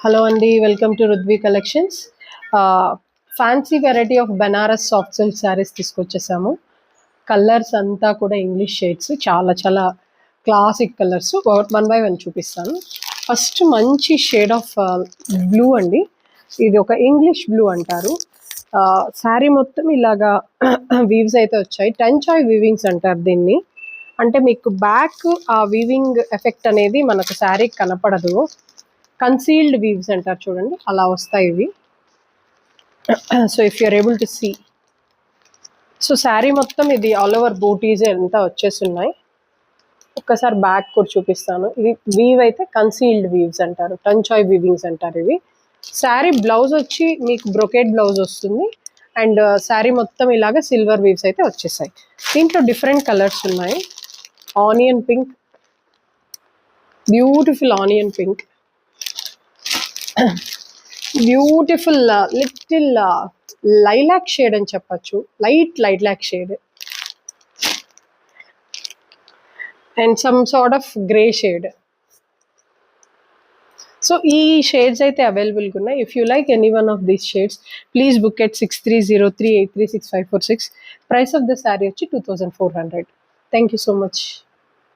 Hello అండి, welcome to Rudvi collections. Fancy variety of Banaras soft silk saris తీసుకొచ్చేసాము. Colours అంతా కూడా ఇంగ్లీష్ షేడ్స్, చాలా చాలా classic colours. One by one చూపిస్తాను. ఫస్ట్ మంచి షేడ్ ఆఫ్ బ్లూ అండి. ఇది ఒక ఇంగ్లీష్ బ్లూ అంటారు. శారీ మొత్తం ఇలాగా వీవ్స్ అయితే వచ్చాయి. టంచాయ్ వీవింగ్స్ అంటారు దీన్ని. అంటే మీకు బ్యాక్ ఆ వీవింగ్ ఎఫెక్ట్ అనేది మనకు శారీకి కనపడదు. కన్సీల్డ్ వీవ్స్ అంటారు చూడండి, అలా వస్తాయి ఇవి. So if you're able to see, so sari మొత్తం ఇది ఆల్ ఓవర్ బూటీస్ ఎంత వచ్చేస్తున్నాయి. ఒక్కసారి బ్యాక్ కూడా చూపిస్తాను. ఇది వీవ్ అయితే కన్సీల్డ్ వీవ్స్ అంటారు, టంచాయ్ వీవింగ్స్ అంటారు ఇవి. శారీ బ్లౌజ్ వచ్చి మీకు బ్రొకేట్ బ్లౌజ్ వస్తుంది. అండ్ శారీ మొత్తం ఇలాగ సిల్వర్ వీవ్స్ అయితే వచ్చేసాయి. దీంట్లో డిఫరెంట్ కలర్స్ ఉన్నాయి. Onion pink, beautiful onion pink, beautiful little lilac shade అని చెప్పచ్చు, light lilac shade and some sort of grey shade. So ఈ షేడ్స్ అయితే అవైలబుల్గా ఉన్నాయి. If you like any one of these shades, please book at 6303836546. Price of the sari వచ్చి 2400. Thank you so much.